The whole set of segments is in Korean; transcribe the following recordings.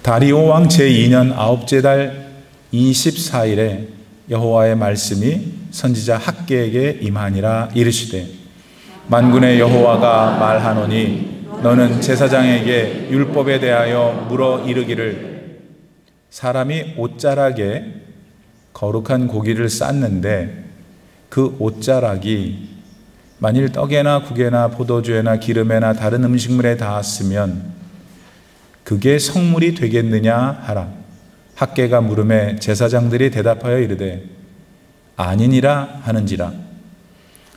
다리오 왕 제2년 9째 달 24일에 여호와의 말씀이 선지자 학개에게 임하니라. 이르시되 만군의 여호와가 말하노니 너는 제사장에게 율법에 대하여 물어 이르기를 사람이 옷자락에 거룩한 고기를 쌌는데 그 옷자락이 만일 떡에나 국에나 포도주에나 기름에나 다른 음식물에 닿았으면 그게 성물이 되겠느냐 하라. 학개가 물음에 제사장들이 대답하여 이르되 아니니라 하는지라.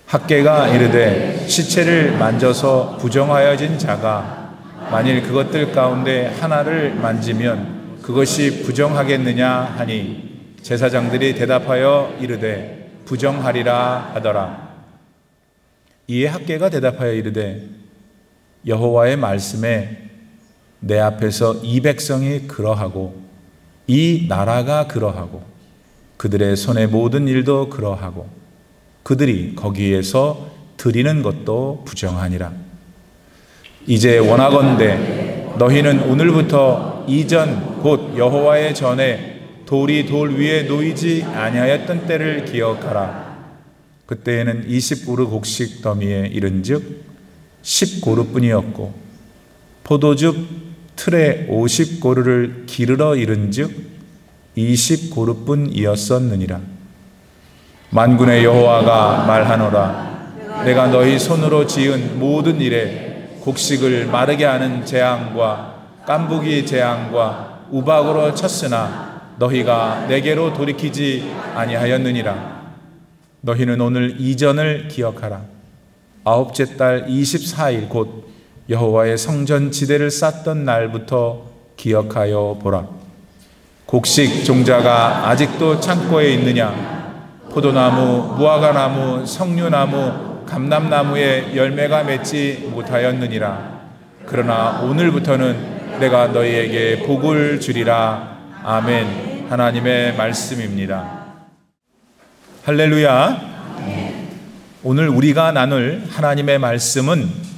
학개가 이르되 시체를 만져서 부정하여진 자가 만일 그것들 가운데 하나를 만지면 그것이 부정하겠느냐 하니 제사장들이 대답하여 이르되 부정하리라 하더라. 이에 학개가 대답하여 이르되 여호와의 말씀에 내 앞에서 이 백성이 그러하고 이 나라가 그러하고 그들의 손의 모든 일도 그러하고 그들이 거기에서 드리는 것도 부정하니라. 이제 원하건대 너희는 오늘부터 이전 곧 여호와의 전에 돌이 돌 위에 놓이지 아니하였던 때를 기억하라. 그때에는 20고루 곡식 더미에 이른즉 10고루뿐이었고 포도즙 틀에 50고루를 기르러 이른즉 20고루뿐이었었느니라. 만군의 여호와가 말하노라. 내가 너희 손으로 지은 모든 일에 곡식을 마르게 하는 재앙과 깐부기 재앙과 우박으로 쳤으나 너희가 내게로 돌이키지 아니하였느니라. 너희는 오늘 이전을 기억하라. 9째 달 24일 곧 여호와의 성전 지대를 쌓던 날부터 기억하여 보라. 곡식 종자가 아직도 창고에 있느냐? 포도나무, 무화과나무, 석류나무, 감람나무에 열매가 맺지 못하였느니라. 그러나 오늘부터는 내가 너희에게 복을 주리라. 아멘. 하나님의 말씀입니다. 할렐루야. 오늘 우리가 나눌 하나님의 말씀은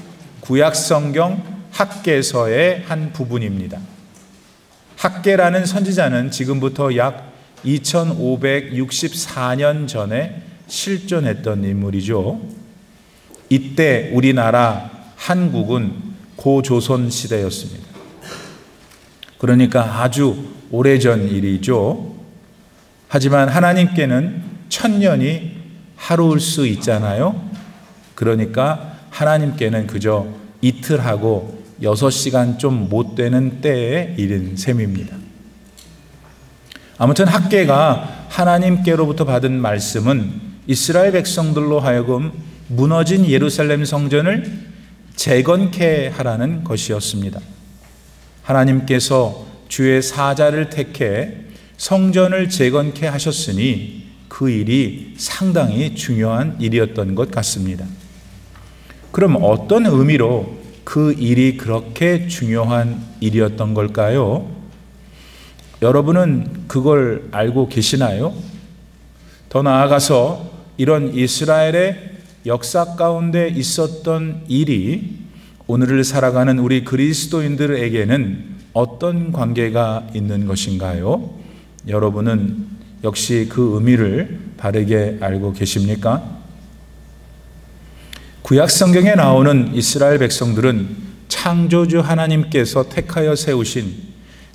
구약성경 학개서의 한 부분입니다. 학개라는 선지자는 지금부터 약 2564년 전에 실존했던 인물이죠. 이때 우리나라 한국은 고조선 시대였습니다. 그러니까 아주 오래전 일이죠. 하지만 하나님께는 1000년이 하루일 수 있잖아요. 그러니까 하나님께는 그저 이틀하고 6시간 좀 못 되는 때의 일인 셈입니다. 아무튼 학개가 하나님께로부터 받은 말씀은 이스라엘 백성들로 하여금 무너진 예루살렘 성전을 재건케 하라는 것이었습니다. 하나님께서 주의 사자를 택해 성전을 재건케 하셨으니 그 일이 상당히 중요한 일이었던 것 같습니다. 그럼 어떤 의미로 그 일이 그렇게 중요한 일이었던 걸까요? 여러분은 그걸 알고 계시나요? 더 나아가서 이런 이스라엘의 역사 가운데 있었던 일이 오늘을 살아가는 우리 그리스도인들에게는 어떤 관계가 있는 것인가요? 여러분은 역시 그 의미를 바르게 알고 계십니까? 구약 성경에 나오는 이스라엘 백성들은 창조주 하나님께서 택하여 세우신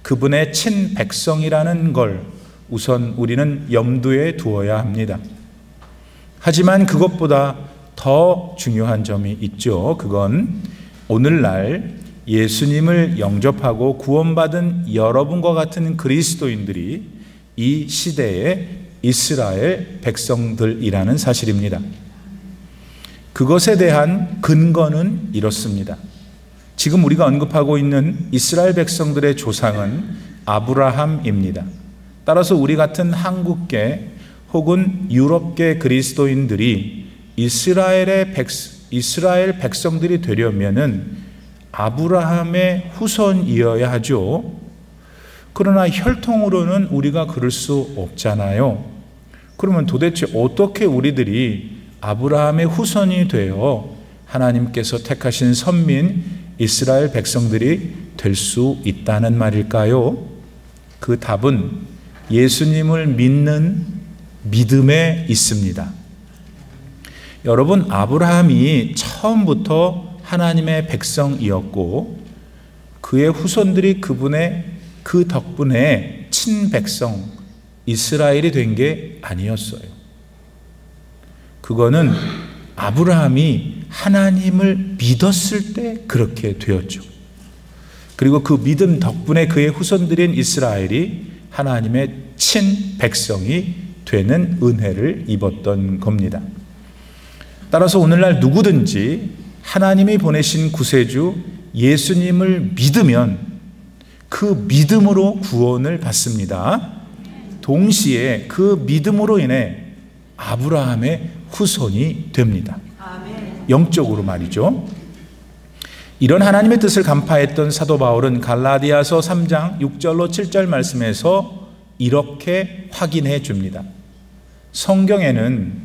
그분의 친백성이라는 걸 우선 우리는 염두에 두어야 합니다. 하지만 그것보다 더 중요한 점이 있죠. 그건 오늘날 예수님을 영접하고 구원받은 여러분과 같은 그리스도인들이 이 시대의 이스라엘 백성들이라는 사실입니다. 그것에 대한 근거는 이렇습니다. 지금 우리가 언급하고 있는 이스라엘 백성들의 조상은 아브라함입니다. 따라서 우리 같은 한국계 혹은 유럽계 그리스도인들이 이스라엘 백성들이 되려면은 아브라함의 후손이어야 하죠. 그러나 혈통으로는 우리가 그럴 수 없잖아요. 그러면 도대체 어떻게 우리들이 아브라함의 후손이 되어 하나님께서 택하신 선민 이스라엘 백성들이 될 수 있다는 말일까요? 그 답은 예수님을 믿는 믿음에 있습니다. 여러분, 아브라함이 처음부터 하나님의 백성이었고 그의 후손들이 그 덕분에 친백성 이스라엘이 된 게 아니었어요. 그거는 아브라함이 하나님을 믿었을 때 그렇게 되었죠. 그리고 그 믿음 덕분에 그의 후손들인 이스라엘이 하나님의 친백성이 되는 은혜를 입었던 겁니다. 따라서 오늘날 누구든지 하나님이 보내신 구세주 예수님을 믿으면 그 믿음으로 구원을 받습니다. 동시에 그 믿음으로 인해 아브라함의 후손이 됩니다. 영적으로 말이죠. 이런 하나님의 뜻을 간파했던 사도 바울은 갈라디아서 3장 6절로 7절 말씀에서 이렇게 확인해 줍니다. 성경에는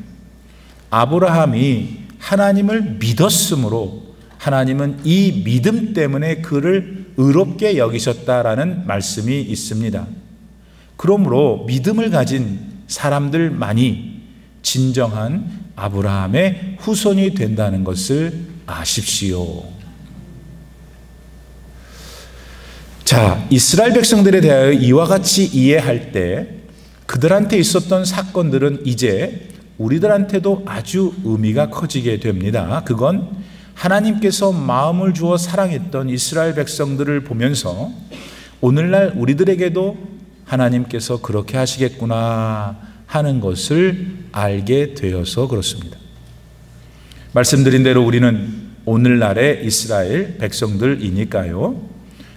아브라함이 하나님을 믿었으므로 하나님은 이 믿음 때문에 그를 의롭게 여기셨다라는 말씀이 있습니다. 그러므로 믿음을 가진 사람들만이 진정한 아브라함의 후손이 된다는 것을 아십시오. 자, 이스라엘 백성들에 대하여 이와 같이 이해할 때 그들한테 있었던 사건들은 이제 우리들한테도 아주 의미가 커지게 됩니다. 그건 하나님께서 마음을 주어 사랑했던 이스라엘 백성들을 보면서 오늘날 우리들에게도 하나님께서 그렇게 하시겠구나 하는 것을 알게 되어서 그렇습니다. 말씀드린 대로 우리는 오늘날의 이스라엘 백성들이니까요.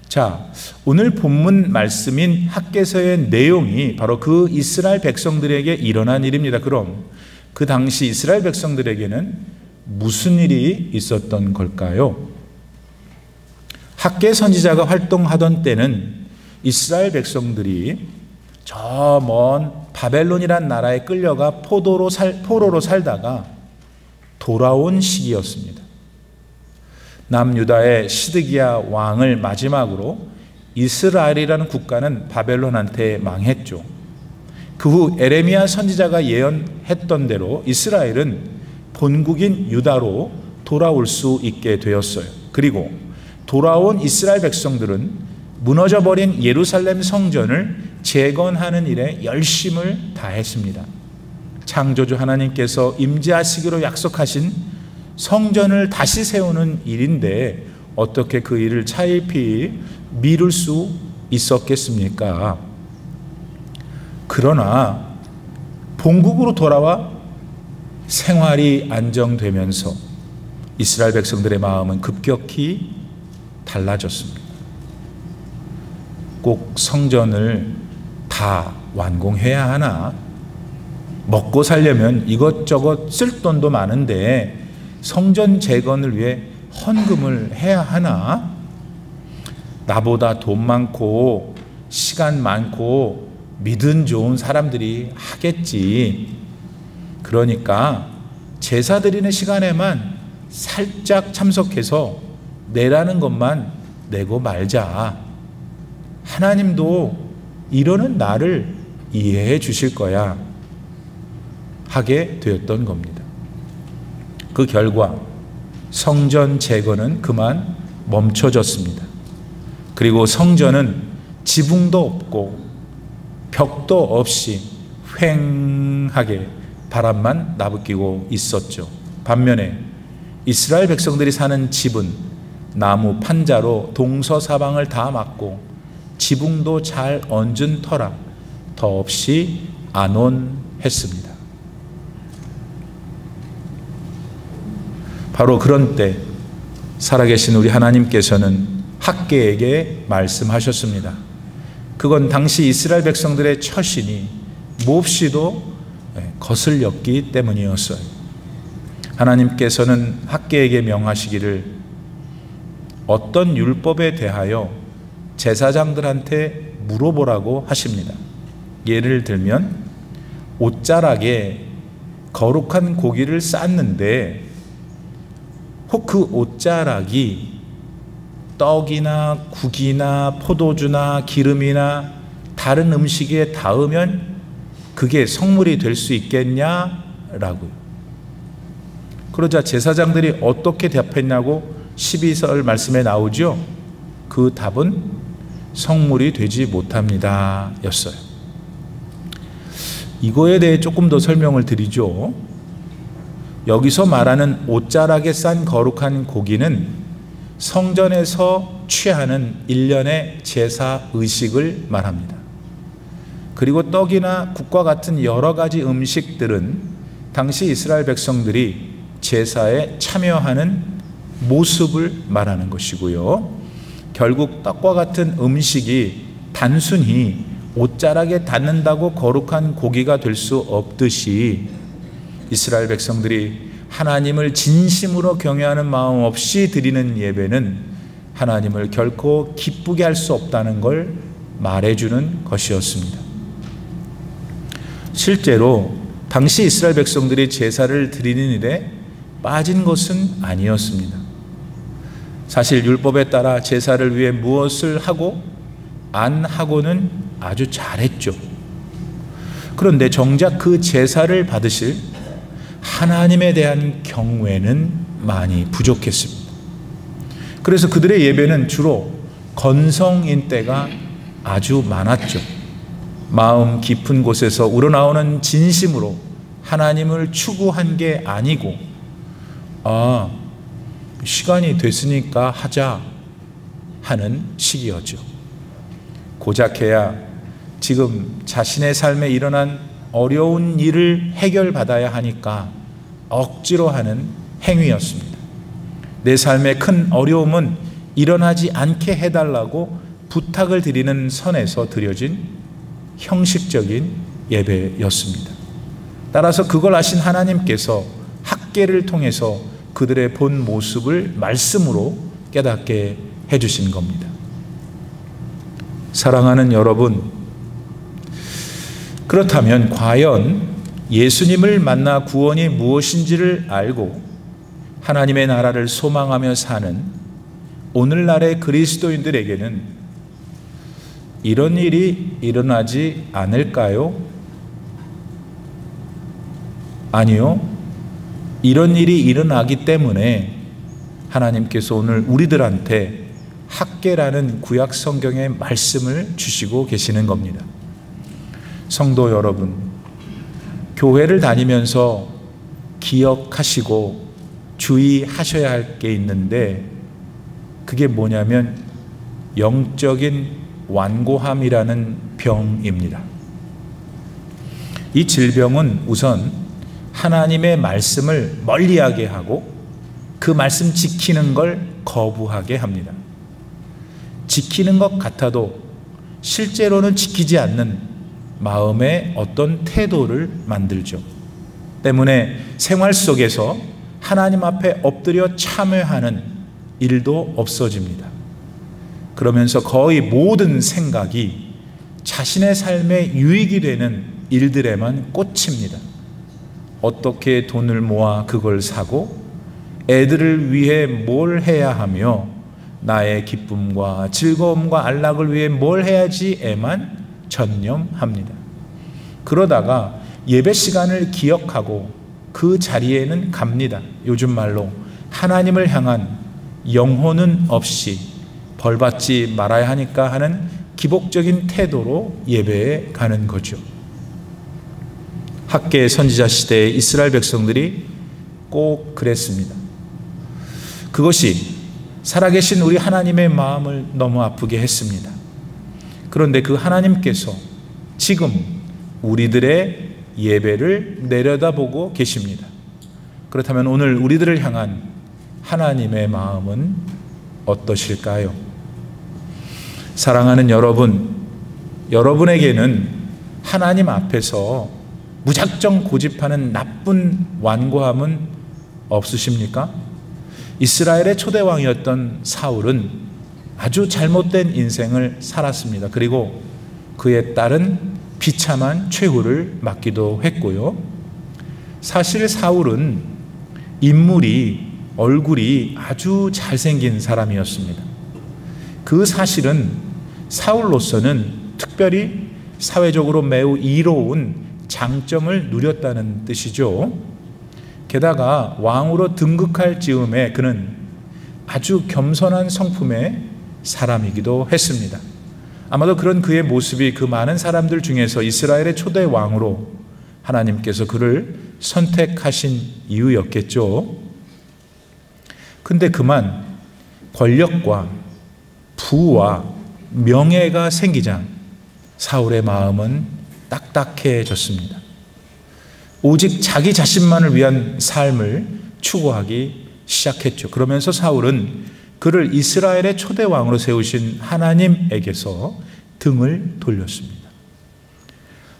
자, 오늘 본문 말씀인 학개서의 내용이 바로 그 이스라엘 백성들에게 일어난 일입니다. 그럼 그 당시 이스라엘 백성들에게는 무슨 일이 있었던 걸까요? 학개 선지자가 활동하던 때는 이스라엘 백성들이 저 먼 바벨론이란 나라에 끌려가 포로로 살다가 돌아온 시기였습니다. 남유다의 시드기야 왕을 마지막으로 이스라엘이라는 국가는 바벨론한테 망했죠. 그 후 에레미야 선지자가 예언했던 대로 이스라엘은 본국인 유다로 돌아올 수 있게 되었어요. 그리고 돌아온 이스라엘 백성들은 무너져버린 예루살렘 성전을 재건하는 일에 열심을 다했습니다. 창조주 하나님께서 임재하시기로 약속하신 성전을 다시 세우는 일인데 어떻게 그 일을 차일피일 미룰 수 있었겠습니까? 그러나 본국으로 돌아와 생활이 안정되면서 이스라엘 백성들의 마음은 급격히 달라졌습니다. 꼭 성전을 다 완공해야 하나? 먹고 살려면 이것저것 쓸 돈도 많은데 성전 재건을 위해 헌금을 해야 하나? 나보다 돈 많고 시간 많고 믿음 좋은 사람들이 하겠지. 그러니까 제사 드리는 시간에만 살짝 참석해서 내라는 것만 내고 말자. 하나님도 이러는 나를 이해해 주실 거야. 하게 되었던 겁니다. 그 결과 성전 재건은 그만 멈춰졌습니다. 그리고 성전은 지붕도 없고 벽도 없이 휑하게 바람만 나부끼고 있었죠. 반면에 이스라엘 백성들이 사는 집은 나무 판자로 동서사방을 다 막고 지붕도 잘 얹은 터라 더없이 안온했습니다. 바로 그런 때 살아계신 우리 하나님께서는 학개에게 말씀하셨습니다. 그건 당시 이스라엘 백성들의 처신이 몹시도 거슬렸기 때문이었어요. 하나님께서는 학개에게 명하시기를 어떤 율법에 대하여 제사장들한테 물어보라고 하십니다. 예를 들면 옷자락에 거룩한 고기를 쌌는데 혹 그 옷자락이 떡이나 국이나 포도주나 기름이나 다른 음식에 닿으면 그게 성물이 될 수 있겠냐라고요. 그러자 제사장들이 어떻게 답했냐고 12절 말씀에 나오죠. 그 답은 성물이 되지 못합니다 였어요. 이거에 대해 조금 더 설명을 드리죠. 여기서 말하는 옷자락에 싼 거룩한 고기는 성전에서 취하는 일련의 제사 의식을 말합니다. 그리고 떡이나 국과 같은 여러 가지 음식들은 당시 이스라엘 백성들이 제사에 참여하는 모습을 말하는 것이고요. 결국 떡과 같은 음식이 단순히 옷자락에 닿는다고 거룩한 고기가 될 수 없듯이 이스라엘 백성들이 하나님을 진심으로 경외하는 마음 없이 드리는 예배는 하나님을 결코 기쁘게 할 수 없다는 걸 말해주는 것이었습니다. 실제로 당시 이스라엘 백성들이 제사를 드리는 일에 빠진 것은 아니었습니다. 사실 율법에 따라 제사를 위해 무엇을 하고 안 하고는 아주 잘했죠. 그런데 정작 그 제사를 받으실 하나님에 대한 경외는 많이 부족했습니다. 그래서 그들의 예배는 주로 건성인 때가 아주 많았죠. 마음 깊은 곳에서 우러나오는 진심으로 하나님을 추구한 게 아니고 시간이 됐으니까 하자 하는 시기였죠. 고작해야 지금 자신의 삶에 일어난 어려운 일을 해결받아야 하니까 억지로 하는 행위였습니다. 내 삶에 큰 어려움은 일어나지 않게 해달라고 부탁을 드리는 선에서 드려진 형식적인 예배였습니다. 따라서 그걸 아신 하나님께서 학계를 통해서 그들의 본 모습을 말씀으로 깨닫게 해주신 겁니다. 사랑하는 여러분, 그렇다면 과연 예수님을 만나 구원이 무엇인지를 알고 하나님의 나라를 소망하며 사는 오늘날의 그리스도인들에게는 이런 일이 일어나지 않을까요? 아니요. 이런 일이 일어나기 때문에 하나님께서 오늘 우리들한테 학계라는 구약 성경의 말씀을 주시고 계시는 겁니다. 성도 여러분, 교회를 다니면서 기억하시고 주의하셔야 할 게 있는데 그게 뭐냐면 영적인 완고함이라는 병입니다. 이 질병은 우선 하나님의 말씀을 멀리하게 하고 그 말씀 지키는 걸 거부하게 합니다. 지키는 것 같아도 실제로는 지키지 않는 마음의 어떤 태도를 만들죠. 때문에 생활 속에서 하나님 앞에 엎드려 참회하는 일도 없어집니다. 그러면서 거의 모든 생각이 자신의 삶에 유익이 되는 일들에만 꽂힙니다. 어떻게 돈을 모아 그걸 사고 애들을 위해 뭘 해야 하며 나의 기쁨과 즐거움과 안락을 위해 뭘 해야지에만 전념합니다. 그러다가 예배 시간을 기억하고 그 자리에는 갑니다. 요즘 말로 하나님을 향한 영혼은 없이 벌받지 말아야 하니까 하는 기복적인 태도로 예배에 가는 거죠. 학계 선지자 시대의 이스라엘 백성들이 꼭 그랬습니다. 그것이 살아계신 우리 하나님의 마음을 너무 아프게 했습니다. 그런데 그 하나님께서 지금 우리들의 예배를 내려다보고 계십니다. 그렇다면 오늘 우리들을 향한 하나님의 마음은 어떠실까요? 사랑하는 여러분, 여러분에게는 하나님 앞에서 무작정 고집하는 나쁜 완고함은 없으십니까? 이스라엘의 초대왕이었던 사울은 아주 잘못된 인생을 살았습니다. 그리고 그의 딸은 비참한 최후를 맞기도 했고요. 사실 사울은 인물이 얼굴이 아주 잘생긴 사람이었습니다. 그 사실은 사울로서는 특별히 사회적으로 매우 이로운 장점을 누렸다는 뜻이죠. 게다가 왕으로 등극할 즈음에 그는 아주 겸손한 성품의 사람이기도 했습니다. 아마도 그런 그의 모습이 그 많은 사람들 중에서 이스라엘의 초대 왕으로 하나님께서 그를 선택하신 이유였겠죠. 근데 그만 권력과 부와 명예가 생기자 사울의 마음은 딱딱해졌습니다. 오직 자기 자신만을 위한 삶을 추구하기 시작했죠. 그러면서 사울은 그를 이스라엘의 초대 왕으로 세우신 하나님에게서 등을 돌렸습니다.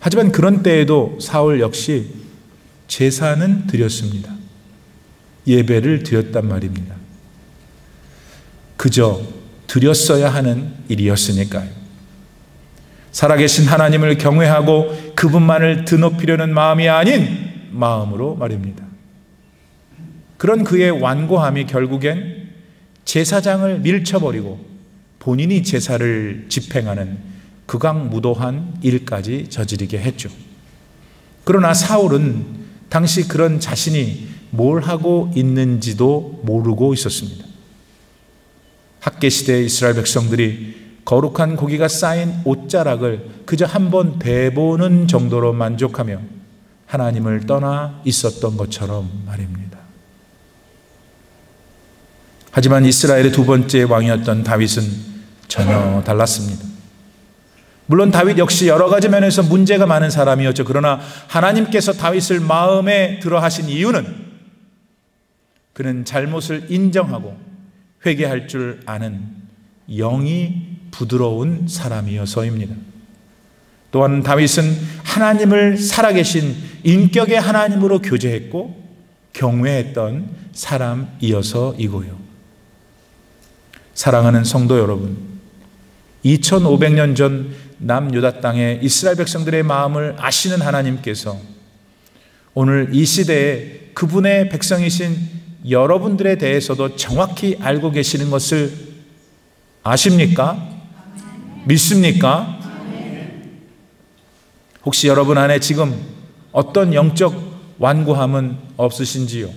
하지만 그런 때에도 사울 역시 제사는 드렸습니다. 예배를 드렸단 말입니다. 그저 드렸어야 하는 일이었으니까요. 살아계신 하나님을 경외하고 그분만을 드높이려는 마음이 아닌 마음으로 말입니다. 그런 그의 완고함이 결국엔 제사장을 밀쳐버리고 본인이 제사를 집행하는 극악무도한 일까지 저지르게 했죠. 그러나 사울은 당시 그런 자신이 뭘 하고 있는지도 모르고 있었습니다. 학개시대의 이스라엘 백성들이 거룩한 고기가 쌓인 옷자락을 그저 한번 대보는 정도로 만족하며 하나님을 떠나 있었던 것처럼 말입니다. 하지만 이스라엘의 두 번째 왕이었던 다윗은 전혀 달랐습니다. 물론 다윗 역시 여러 가지 면에서 문제가 많은 사람이었죠. 그러나 하나님께서 다윗을 마음에 들어 하신 이유는 그는 잘못을 인정하고 회개할 줄 아는 영이 부드러운 사람이어서입니다. 또한 다윗은 하나님을 살아계신 인격의 하나님으로 교제했고 경외했던 사람이어서이고요. 사랑하는 성도 여러분, 2500년 전 남유다 땅의 이스라엘 백성들의 마음을 아시는 하나님께서 오늘 이 시대에 그분의 백성이신 여러분들에 대해서도 정확히 알고 계시는 것을 아십니까? 믿습니까? 혹시 여러분 안에 지금 어떤 영적 완고함은 없으신지요?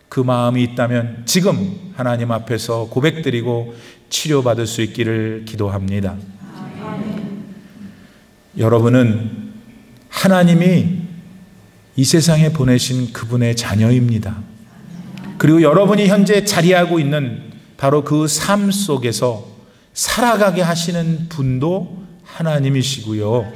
그 마음이 있다면 지금 하나님 앞에서 고백드리고 치료받을 수 있기를 기도합니다. 여러분은 하나님이 이 세상에 보내신 그분의 자녀입니다. 그리고 여러분이 현재 자리하고 있는 바로 그 삶 속에서 살아가게 하시는 분도 하나님이시고요.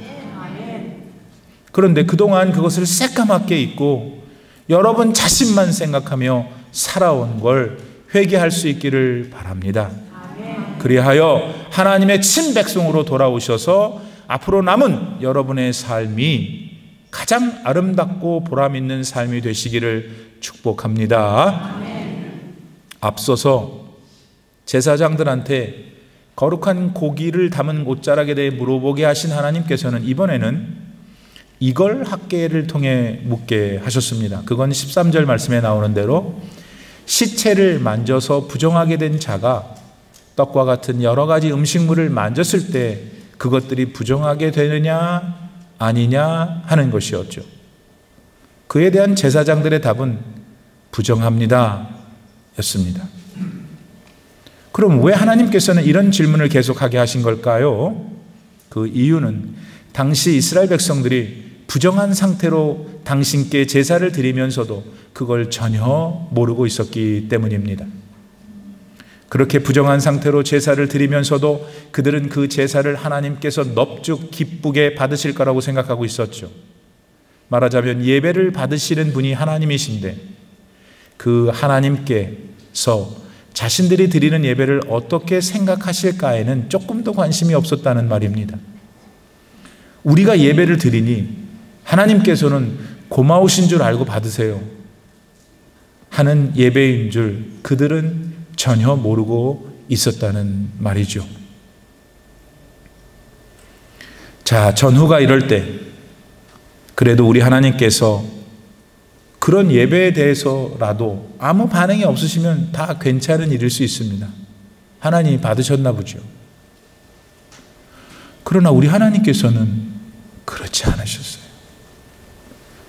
그런데 그동안 그것을 새까맣게 잊고 여러분 자신만 생각하며 살아온 걸 회개할 수 있기를 바랍니다. 그리하여 하나님의 친백성으로 돌아오셔서 앞으로 남은 여러분의 삶이 가장 아름답고 보람 있는 삶이 되시기를 축복합니다. 앞서서 제사장들한테 거룩한 고기를 담은 옷자락에 대해 물어보게 하신 하나님께서는 이번에는 이걸 학계를 통해 묻게 하셨습니다. 그건 13절 말씀에 나오는 대로 시체를 만져서 부정하게 된 자가 떡과 같은 여러 가지 음식물을 만졌을 때 그것들이 부정하게 되느냐 아니냐 하는 것이었죠. 그에 대한 제사장들의 답은 부정합니다 였습니다. 그럼 왜 하나님께서는 이런 질문을 계속하게 하신 걸까요? 그 이유는 당시 이스라엘 백성들이 부정한 상태로 당신께 제사를 드리면서도 그걸 전혀 모르고 있었기 때문입니다. 그렇게 부정한 상태로 제사를 드리면서도 그들은 그 제사를 하나님께서 넙죽 기쁘게 받으실 거라고 생각하고 있었죠. 말하자면 예배를 받으시는 분이 하나님이신데 그 하나님께서 자신들이 드리는 예배를 어떻게 생각하실까에는 조금도 관심이 없었다는 말입니다. 우리가 예배를 드리니 하나님께서는 고마우신 줄 알고 받으세요 하는 예배인 줄 그들은 전혀 모르고 있었다는 말이죠. 자, 전후가 이럴 때 그래도 우리 하나님께서 그런 예배에 대해서라도 아무 반응이 없으시면 다 괜찮은 일일 수 있습니다. 하나님이 받으셨나 보죠. 그러나 우리 하나님께서는 그렇지 않으셨어요.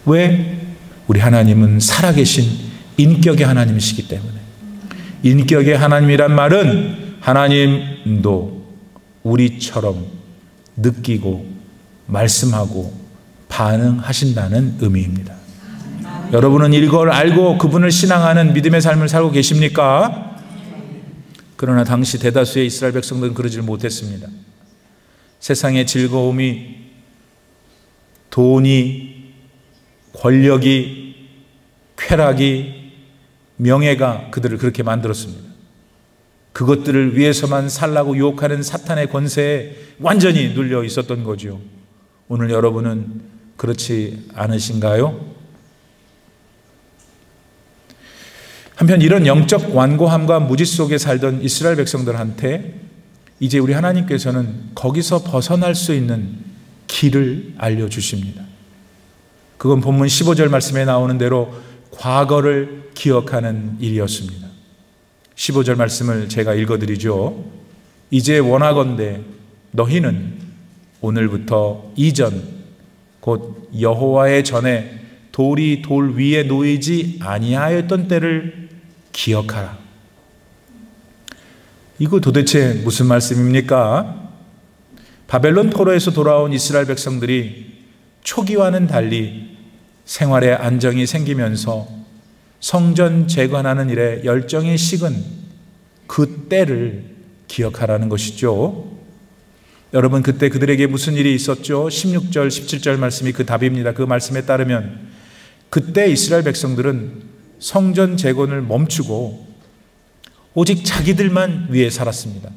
왜? 우리 하나님은 살아계신 인격의 하나님이시기 때문에. 인격의 하나님이란 말은 하나님도 우리처럼 느끼고 말씀하고 반응하신다는 의미입니다. 여러분은 이걸 알고 그분을 신앙하는 믿음의 삶을 살고 계십니까? 그러나 당시 대다수의 이스라엘 백성들은 그러지 못했습니다. 세상의 즐거움이, 돈이, 권력이, 쾌락이, 명예가 그들을 그렇게 만들었습니다. 그것들을 위해서만 살라고 유혹하는 사탄의 권세에 완전히 눌려 있었던 거죠. 오늘 여러분은 그렇지 않으신가요? 한편 이런 영적 완고함과 무지 속에 살던 이스라엘 백성들한테 이제 우리 하나님께서는 거기서 벗어날 수 있는 길을 알려주십니다. 그건 본문 15절 말씀에 나오는 대로 과거를 기억하는 일이었습니다. 15절 말씀을 제가 읽어드리죠. 이제 원하건대 너희는 오늘부터 이전 곧 여호와의 전에 돌이 돌 위에 놓이지 아니하였던 때를 기억하라. 이거 도대체 무슨 말씀입니까? 바벨론 포로에서 돌아온 이스라엘 백성들이 초기와는 달리 생활에 안정이 생기면서 성전 재건하는 일에 열정이 식은 그 때를 기억하라는 것이죠. 여러분, 그때 그들에게 무슨 일이 있었죠? 16절, 17절 말씀이 그 답입니다. 그 말씀에 따르면 그때 이스라엘 백성들은 성전 재건을 멈추고 오직 자기들만 위해 살았습니다.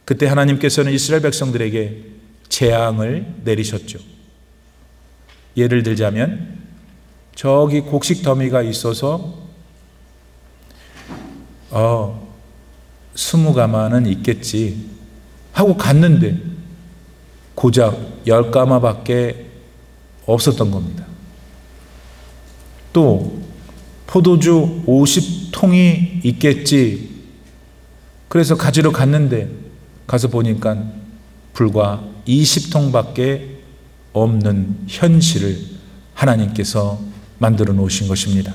그때 하나님께서는 이스라엘 백성들에게 재앙을 내리셨죠. 예를 들자면 저기 곡식 더미가 있어서 20가마는 있겠지 하고 갔는데 고작 10가마밖에 없었던 겁니다. 또 포도주 50통이 있겠지 그래서 가지러 갔는데 가서 보니까 불과 20통밖에 없는 현실을 하나님께서 만들어 놓으신 것입니다.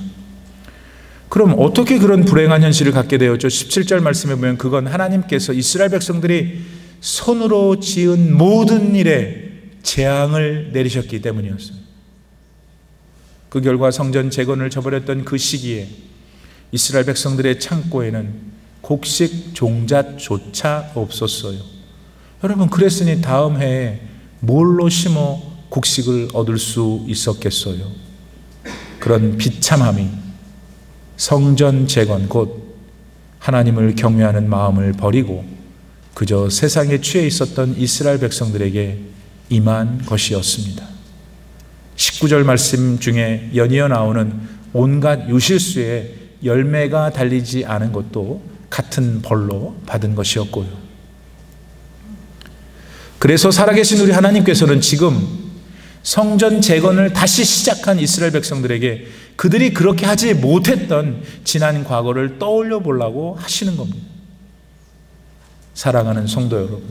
그럼 어떻게 그런 불행한 현실을 갖게 되었죠? 17절 말씀에 보면 그건 하나님께서 이스라엘 백성들이 손으로 지은 모든 일에 재앙을 내리셨기 때문이었어요. 그 결과 성전 재건을 저버렸던 그 시기에 이스라엘 백성들의 창고에는 곡식 종잣조차 없었어요. 여러분, 그랬으니 다음 해에 뭘로 심어 곡식을 얻을 수 있었겠어요? 그런 비참함이 성전 재건 곧 하나님을 경외하는 마음을 버리고 그저 세상에 취해 있었던 이스라엘 백성들에게 임한 것이었습니다. 19절 말씀 중에 연이어 나오는 온갖 유실수에 열매가 달리지 않은 것도 같은 벌로 받은 것이었고요. 그래서 살아계신 우리 하나님께서는 지금 성전 재건을 다시 시작한 이스라엘 백성들에게 그들이 그렇게 하지 못했던 지난 과거를 떠올려 보려고 하시는 겁니다. 사랑하는 성도 여러분,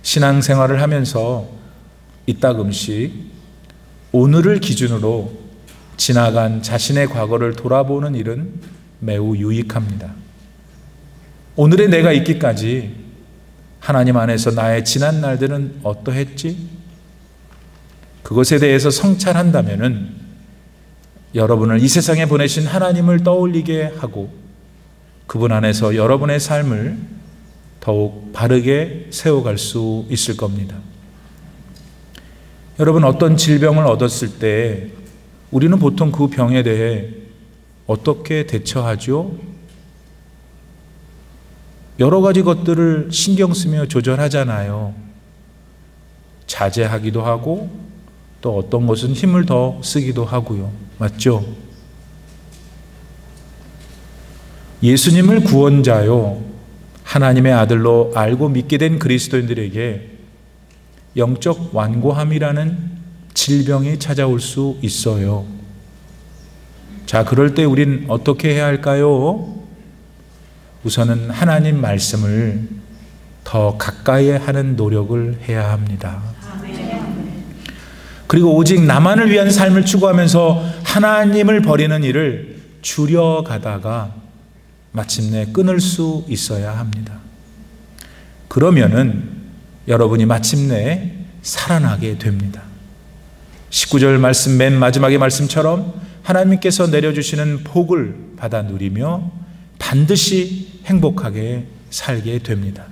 신앙생활을 하면서 이따금씩 오늘을 기준으로 지나간 자신의 과거를 돌아보는 일은 매우 유익합니다. 오늘의 내가 있기까지 하나님 안에서 나의 지난 날들은 어떠했지? 그것에 대해서 성찰한다면은 여러분을 이 세상에 보내신 하나님을 떠올리게 하고 그분 안에서 여러분의 삶을 더욱 바르게 세워갈 수 있을 겁니다. 여러분, 어떤 질병을 얻었을 때 우리는 보통 그 병에 대해 어떻게 대처하죠? 여러 가지 것들을 신경 쓰며 조절하잖아요. 자제하기도 하고 또 어떤 것은 힘을 더 쓰기도 하고요. 맞죠? 예수님을 구원자요 하나님의 아들로 알고 믿게 된 그리스도인들에게 영적 완고함이라는 질병이 찾아올 수 있어요. 자, 그럴 때 우린 어떻게 해야 할까요? 우선은 하나님 말씀을 더 가까이 하는 노력을 해야 합니다. 그리고 오직 나만을 위한 삶을 추구하면서 하나님을 버리는 일을 줄여가다가 마침내 끊을 수 있어야 합니다. 그러면은 여러분이 마침내 살아나게 됩니다. 19절 말씀 맨 마지막의 말씀처럼 하나님께서 내려주시는 복을 받아 누리며 반드시 행복하게 살게 됩니다.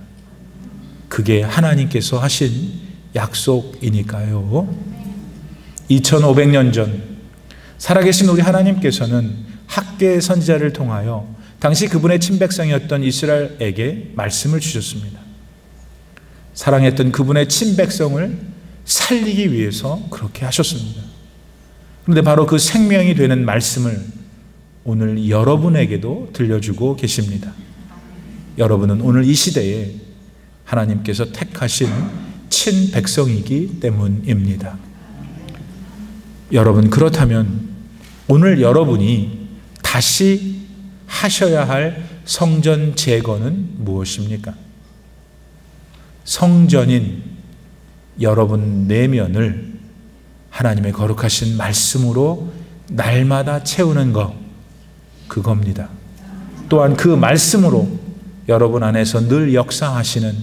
그게 하나님께서 하신 약속이니까요. 2500년 전 살아계신 우리 하나님께서는 학개 선지자를 통하여 당시 그분의 친백성이었던 이스라엘에게 말씀을 주셨습니다. 사랑했던 그분의 친백성을 살리기 위해서 그렇게 하셨습니다. 그런데 바로 그 생명이 되는 말씀을 오늘 여러분에게도 들려주고 계십니다. 여러분은 오늘 이 시대에 하나님께서 택하신 친백성이기 때문입니다. 여러분, 그렇다면 오늘 여러분이 다시 하셔야 할 성전 제거는 무엇입니까? 성전인 여러분 내면을 하나님의 거룩하신 말씀으로 날마다 채우는 것, 그겁니다. 또한 그 말씀으로 여러분 안에서 늘 역사하시는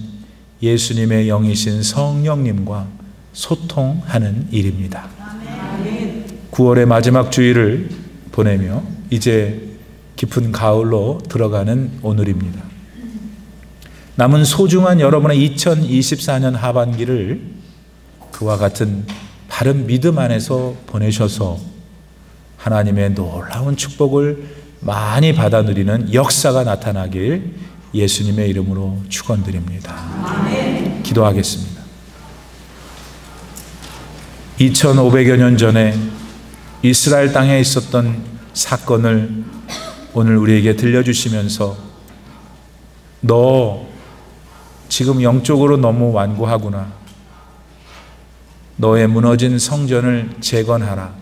예수님의 영이신 성령님과 소통하는 일입니다. 9월의 마지막 주일을 보내며 이제 깊은 가을로 들어가는 오늘입니다. 남은 소중한 여러분의 2024년 하반기를 그와 같은 바른 믿음 안에서 보내셔서 하나님의 놀라운 축복을 많이 받아 누리는 역사가 나타나길 예수님의 이름으로 축원드립니다. 아멘. 기도하겠습니다. 2500여 년 전에 이스라엘 땅에 있었던 사건을 오늘 우리에게 들려주시면서 너 지금 영적으로 너무 완고하구나. 너의 무너진 성전을 재건하라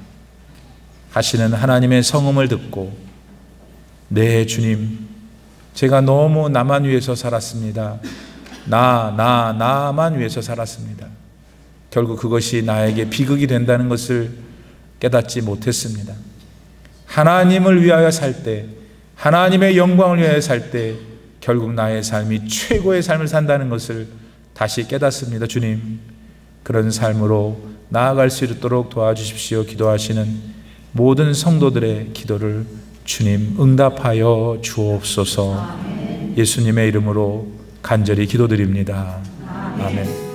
하시는 하나님의 성음을 듣고 네 주님, 제가 너무 나만 위해서 살았습니다. 나만 위해서 살았습니다. 결국 그것이 나에게 비극이 된다는 것을 깨닫지 못했습니다. 하나님을 위하여 살 때, 하나님의 영광을 위하여 살 때 결국 나의 삶이 최고의 삶을 산다는 것을 다시 깨닫습니다. 주님, 그런 삶으로 나아갈 수 있도록 도와주십시오. 기도하시는 모든 성도들의 기도를 주님 응답하여 주옵소서. 예수님의 이름으로 간절히 기도드립니다. 아멘.